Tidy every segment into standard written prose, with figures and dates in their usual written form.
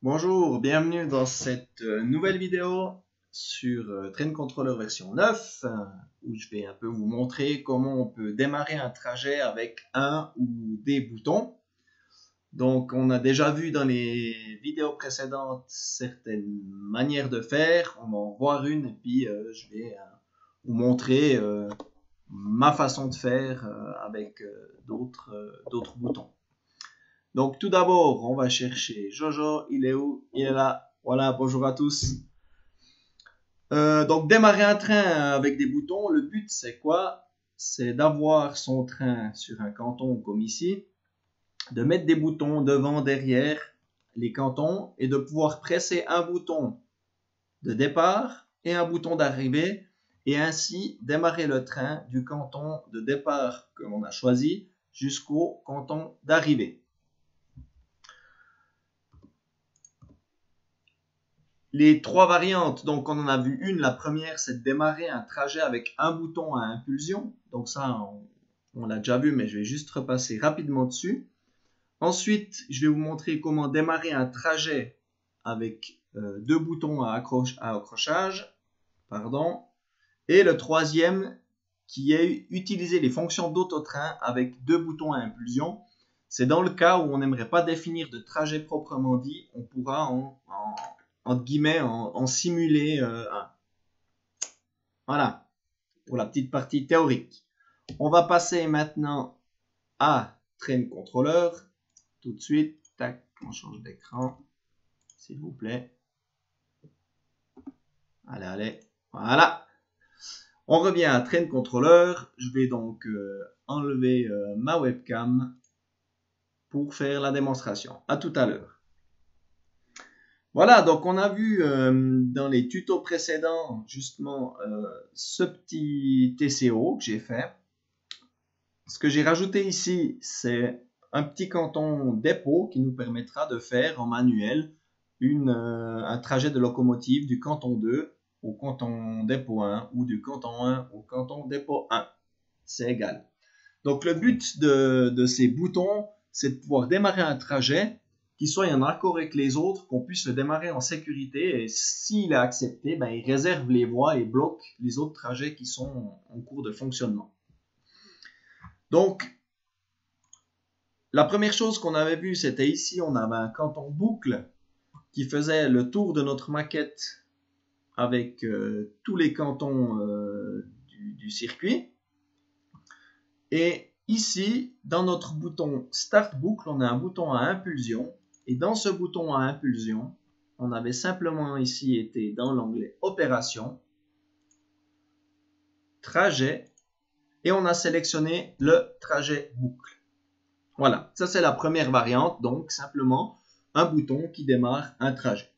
Bonjour, bienvenue dans cette nouvelle vidéo sur Train Controller version 9 où je vais un peu vous montrer comment on peut démarrer un trajet avec un ou des boutons. Donc on a déjà vu dans les vidéos précédentes certaines manières de faire, on va en voir une et puis je vais vous montrer ma façon de faire avec d'autres boutons. Donc tout d'abord, on va chercher Jojo, il est où? Il est là. Voilà, bonjour à tous. Donc démarrer un train avec des boutons, le but c'est quoi? C'est d'avoir son train sur un canton comme ici, de mettre des boutons devant, derrière les cantons et de pouvoir presser un bouton de départ et un bouton d'arrivée et ainsi démarrer le train du canton de départ que l'on a choisi jusqu'au canton d'arrivée. Les trois variantes, donc on en a vu une, la première c'est de démarrer un trajet avec un bouton à impulsion, donc ça on l'a déjà vu mais je vais juste repasser rapidement dessus. Ensuite je vais vous montrer comment démarrer un trajet avec deux boutons à accrochage, et le troisième qui est utiliser les fonctions d'autotrain avec deux boutons à impulsion. C'est dans le cas où on n'aimerait pas définir de trajet proprement dit, on pourra entre guillemets, en simuler un. Voilà, pour la petite partie théorique. On va passer maintenant à Train Controller. Tout de suite, tac, on change d'écran, s'il vous plaît. Allez, voilà. On revient à Train Controller. Je vais donc enlever ma webcam pour faire la démonstration. À tout à l'heure. Voilà, donc on a vu dans les tutos précédents justement ce petit TCO que j'ai fait. Ce que j'ai rajouté ici, c'est un petit canton dépôt qui nous permettra de faire en manuel un trajet de locomotive du canton 2 au canton dépôt 1 ou du canton 1 au canton dépôt 1. C'est égal. Donc le but de ces boutons, c'est de pouvoir démarrer un trajet qui soit en accord avec les autres, qu'on puisse le démarrer en sécurité et s'il est accepté, ben, il réserve les voies et bloque les autres trajets qui sont en cours de fonctionnement. Donc, la première chose qu'on avait vue, c'était ici, on avait un canton boucle qui faisait le tour de notre maquette avec tous les cantons du circuit. Et ici, dans notre bouton Start boucle, on a un bouton à impulsion. Et dans ce bouton à impulsion, on avait simplement ici été dans l'onglet Opération, Trajet, et on a sélectionné le trajet boucle. Voilà, ça c'est la première variante, donc simplement un bouton qui démarre un trajet.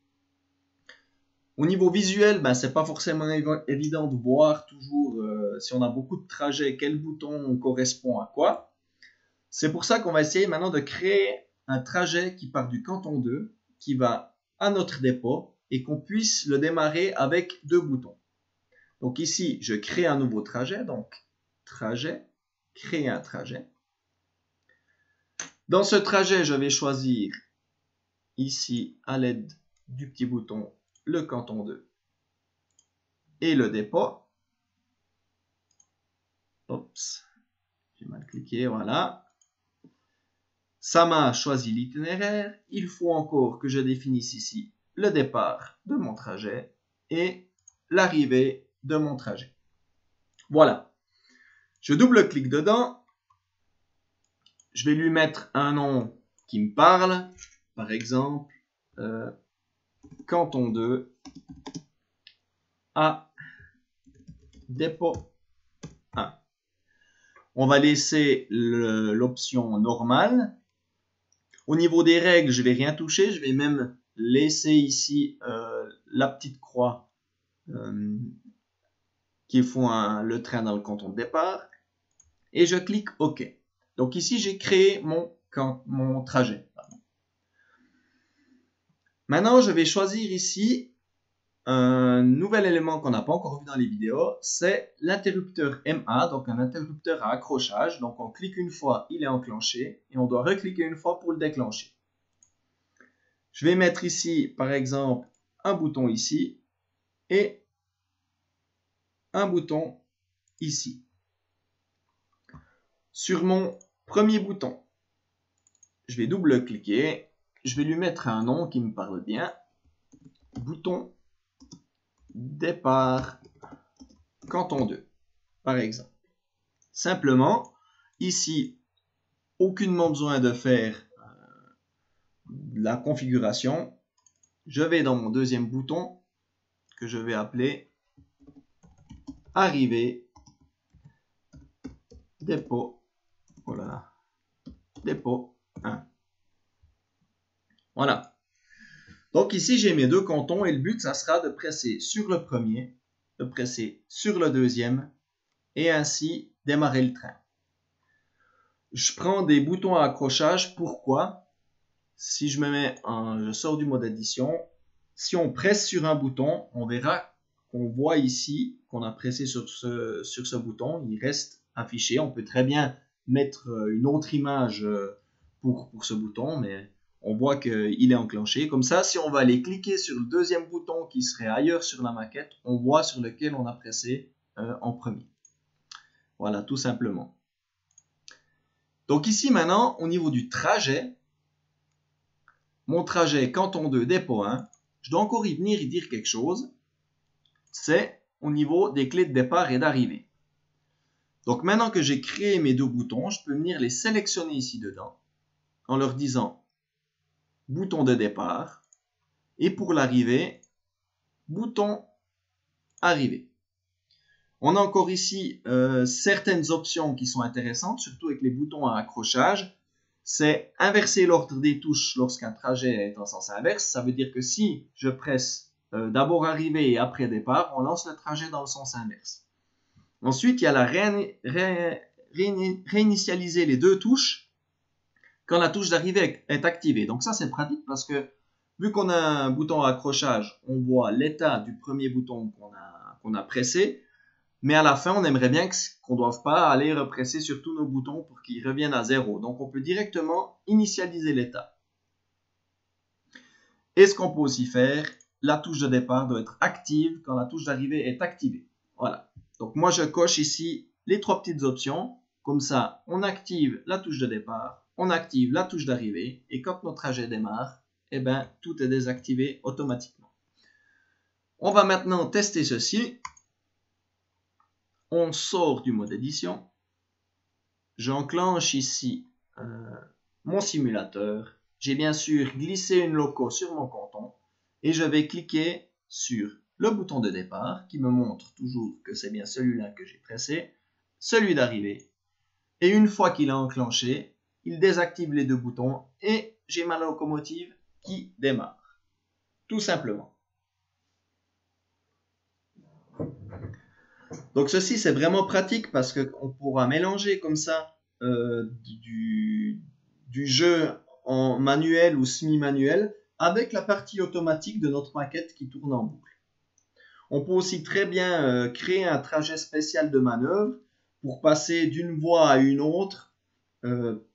Au niveau visuel, ben, c'est pas forcément évident de voir toujours si on a beaucoup de trajets, quel bouton correspond à quoi. C'est pour ça qu'on va essayer maintenant de créer un trajet qui part du canton 2, qui va à notre dépôt et qu'on puisse le démarrer avec deux boutons. Donc ici, je crée un nouveau trajet, donc trajet, créer un trajet. Dans ce trajet, je vais choisir ici, à l'aide du petit bouton, le canton 2 et le dépôt. Oups, j'ai mal cliqué, voilà. Ça m'a choisi l'itinéraire. Il faut encore que je définisse ici le départ de mon trajet et l'arrivée de mon trajet. Voilà. Je double-clique dedans. Je vais lui mettre un nom qui me parle. Par exemple, canton 2 à dépôt 1. On va laisser l'option normale. Au niveau des règles, je ne vais rien toucher. Je vais même laisser ici la petite croix qui font le train dans le canton de départ. Et je clique OK. Donc ici, j'ai créé mon trajet. Maintenant, je vais choisir ici un nouvel élément qu'on n'a pas encore vu dans les vidéos. C'est l'interrupteur MA, donc un interrupteur à accrochage. Donc on clique une fois, il est enclenché. Et on doit recliquer une fois pour le déclencher. Je vais mettre ici, par exemple, un bouton ici et un bouton ici. Sur mon premier bouton, je vais double-cliquer. Je vais lui mettre un nom qui me parle bien. Bouton départ canton 2, par exemple. Simplement, ici, aucunement besoin de faire la configuration. Je vais dans mon deuxième bouton que je vais appeler arrivée, dépôt, oh là là, dépôt 1. Voilà. Donc ici, j'ai mes deux cantons et le but, ça sera de presser sur le premier, de presser sur le deuxième et ainsi démarrer le train. Je prends des boutons à accrochage. Pourquoi? Si je je sors du mode édition, si on presse sur un bouton, on verra qu'on voit ici qu'on a pressé sur ce bouton, il reste affiché. On peut très bien mettre une autre image pour ce bouton, mais on voit qu'il est enclenché. Comme ça, si on va aller cliquer sur le deuxième bouton qui serait ailleurs sur la maquette, on voit sur lequel on a pressé en premier. Voilà, tout simplement. Donc ici maintenant, au niveau du trajet, mon trajet canton 2, dépôt 1, je dois encore y venir y dire quelque chose. C'est au niveau des clés de départ et d'arrivée. Donc maintenant que j'ai créé mes deux boutons, je peux venir les sélectionner ici dedans en leur disant bouton de départ et pour l'arrivée, bouton arrivée. On a encore ici certaines options qui sont intéressantes, surtout avec les boutons à accrochage. C'est inverser l'ordre des touches lorsqu'un trajet est en sens inverse. Ça veut dire que si je presse d'abord arrivée et après départ, on lance le trajet dans le sens inverse. Ensuite, il y a la réinitialiser les deux touches quand la touche d'arrivée est activée. Donc ça, c'est pratique parce que vu qu'on a un bouton à accrochage, on voit l'état du premier bouton qu'on a pressé. Mais à la fin, on aimerait bien qu'on ne doive pas aller represser sur tous nos boutons pour qu'ils reviennent à 0. Donc, on peut directement initialiser l'état. Et ce qu'on peut aussi faire, la touche de départ doit être active quand la touche d'arrivée est activée. Voilà. Donc, moi, je coche ici les trois petites options. Comme ça, on active la touche de départ, on active la touche d'arrivée. Et quand notre trajet démarre, eh ben, tout est désactivé automatiquement. On va maintenant tester ceci. On sort du mode édition. J'enclenche ici mon simulateur. J'ai bien sûr glissé une loco sur mon canton et je vais cliquer sur le bouton de départ qui me montre toujours que c'est bien celui-là que j'ai pressé, celui d'arrivée. Et une fois qu'il est enclenché, il désactive les deux boutons et j'ai ma locomotive qui démarre. Tout simplement. Donc ceci, c'est vraiment pratique parce qu'on pourra mélanger comme ça du jeu en manuel ou semi-manuel avec la partie automatique de notre maquette qui tourne en boucle. On peut aussi très bien créer un trajet spécial de manœuvre pour passer d'une voie à une autre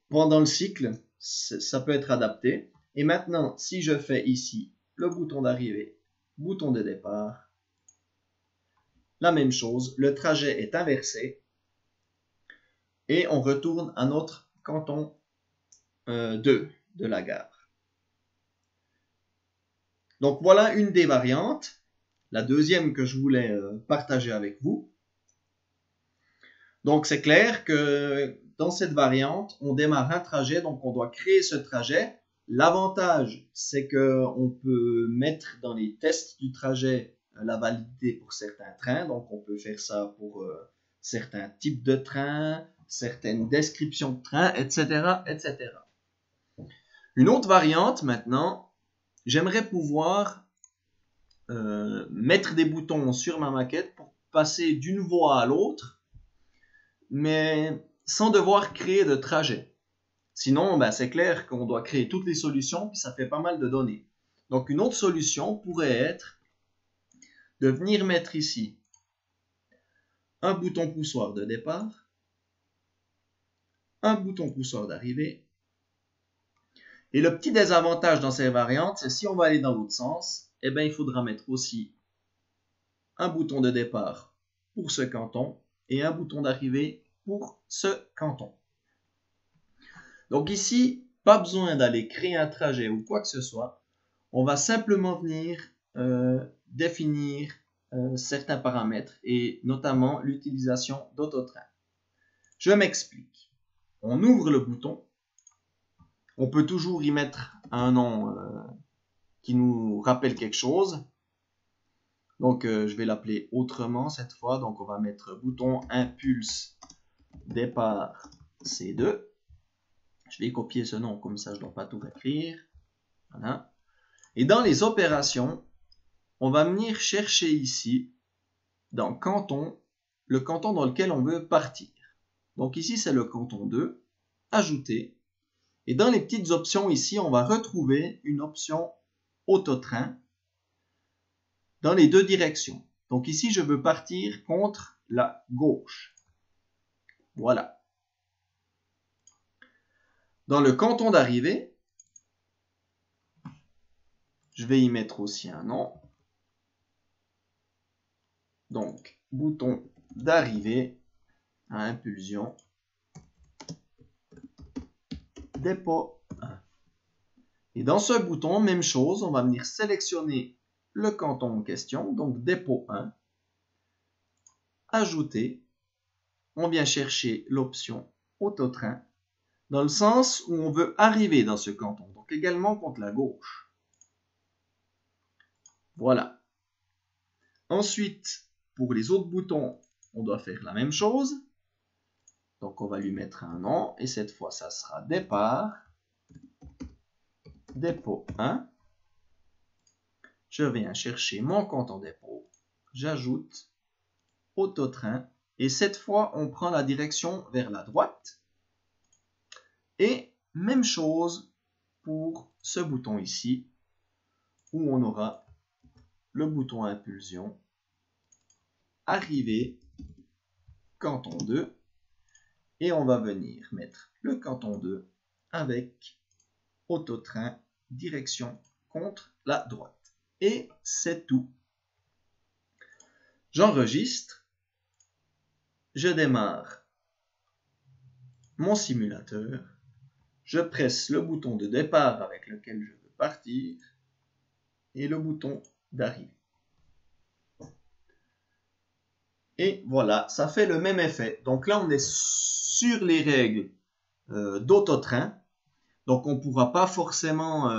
pendant le cycle. Ça peut être adapté. Et maintenant, si je fais ici le bouton d'arrivée, bouton de départ, la même chose, le trajet est inversé et on retourne à notre canton 2 de la gare. Donc voilà une des variantes, la deuxième que je voulais partager avec vous. Donc c'est clair que dans cette variante, on démarre un trajet, donc on doit créer ce trajet. L'avantage, c'est qu'on peut mettre dans les tests du trajet la validité pour certains trains, donc on peut faire ça pour certains types de trains, certaines descriptions de trains, etc., etc. Une autre variante maintenant, j'aimerais pouvoir mettre des boutons sur ma maquette pour passer d'une voie à l'autre, mais sans devoir créer de trajet. Sinon, c'est clair qu'on doit créer toutes les solutions, puis ça fait pas mal de données. Donc une autre solution pourrait être de venir mettre ici un bouton poussoir de départ, un bouton poussoir d'arrivée, Et le petit désavantage dans ces variantes, c'est si on va aller dans l'autre sens, eh bien, il faudra mettre aussi un bouton de départ pour ce canton et un bouton d'arrivée pour ce canton. Donc ici, pas besoin d'aller créer un trajet ou quoi que ce soit. On va simplement venir définir certains paramètres et notamment l'utilisation d'autotrain. Je m'explique. On ouvre le bouton. On peut toujours y mettre un nom qui nous rappelle quelque chose. Donc je vais l'appeler autrement cette fois. Donc on va mettre bouton impulse départ C2. Je vais copier ce nom comme ça je ne dois pas tout écrire. Voilà. Et dans les opérations, on va venir chercher ici, dans canton, le canton dans lequel on veut partir. Donc ici, c'est le canton 2, ajouter. Et dans les petites options ici, on va retrouver une option autotrain dans les deux directions. Donc ici, je veux partir contre la gauche. Voilà. Dans le canton d'arrivée, je vais y mettre aussi un nom. Donc, bouton d'arrivée à impulsion, dépôt 1. Et dans ce bouton, même chose, on va venir sélectionner le canton en question, donc dépôt 1, ajouter, on vient chercher l'option autotrain, dans le sens où on veut arriver dans ce canton, donc également contre la gauche. Voilà. Ensuite, pour les autres boutons, on doit faire la même chose. Donc on va lui mettre un nom, et cette fois ça sera départ, dépôt 1. Je viens chercher mon canton dépôt, j'ajoute autotrain, et cette fois on prend la direction vers la droite. Et même chose pour ce bouton ici, où on aura le bouton impulsion, arrivée, canton 2, et on va venir mettre le canton 2 avec autotrain, direction contre la droite. Et c'est tout. J'enregistre, je démarre mon simulateur, je presse le bouton de départ avec lequel je veux partir et le bouton d'arrivée. Et voilà, ça fait le même effet. Donc là, on est sur les règles d'autotrain. Donc on ne pourra pas forcément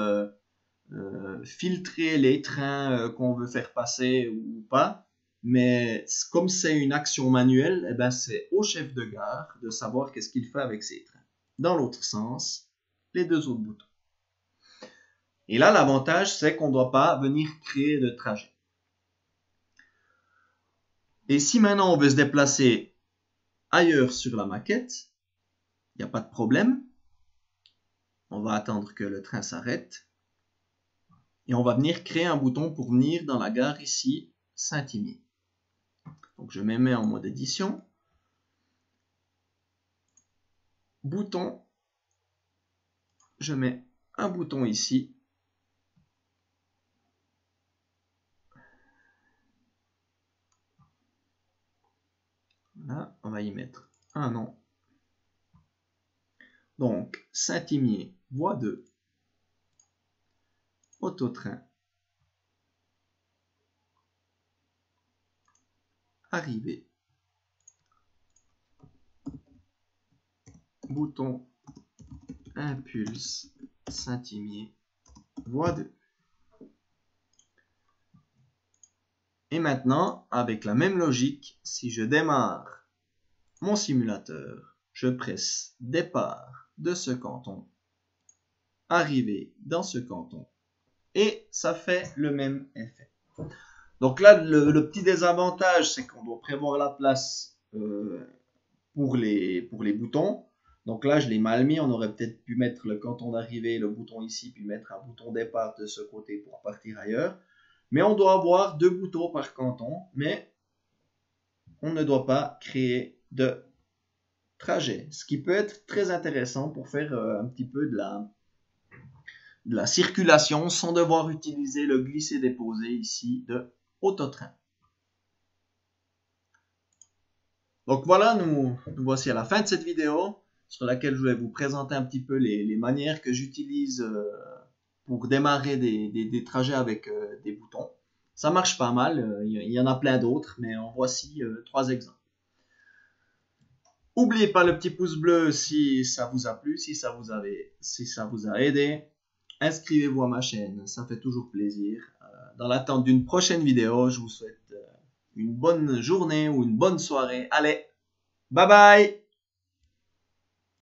filtrer les trains qu'on veut faire passer ou pas. Mais comme c'est une action manuelle, eh ben c'est au chef de gare de savoir qu'est-ce qu'il fait avec ses trains. Dans l'autre sens, les deux autres boutons. Et là, l'avantage, c'est qu'on ne doit pas venir créer de trajet. Et si maintenant on veut se déplacer ailleurs sur la maquette, il n'y a pas de problème. On va attendre que le train s'arrête. Et on va venir créer un bouton pour venir dans la gare ici, Saint-Imier. Donc je me mets en mode édition. Bouton. Je mets un bouton ici. Là, on va y mettre un nom. Donc, Saint-Imier, voie 2, autotrain, arrivée, bouton, impulse, Saint-Imier, voie 2. Et maintenant, avec la même logique, si je démarre mon simulateur, je presse départ de ce canton, arrivée dans ce canton, et ça fait le même effet. Donc là, le petit désavantage, c'est qu'on doit prévoir la place pour les boutons. Donc là, je l'ai mal mis. On aurait peut-être pu mettre le canton d'arrivée, le bouton ici, puis mettre un bouton départ de ce côté pour partir ailleurs. Mais on doit avoir 2 boutons par canton, mais on ne doit pas créer de trajet. Ce qui peut être très intéressant pour faire un petit peu de de la circulation sans devoir utiliser le glisser-déposer ici de Autotrain. Donc voilà, nous voici à la fin de cette vidéo sur laquelle je vais vous présenter un petit peu les manières que j'utilise pour démarrer des trajets avec des boutons. Ça marche pas mal, il y en a plein d'autres, mais en voici 3 exemples. N'oubliez pas le petit pouce bleu si ça vous a plu, si ça vous a aidé. Inscrivez-vous à ma chaîne, ça fait toujours plaisir. Dans l'attente d'une prochaine vidéo, je vous souhaite une bonne journée ou une bonne soirée. Allez, bye bye!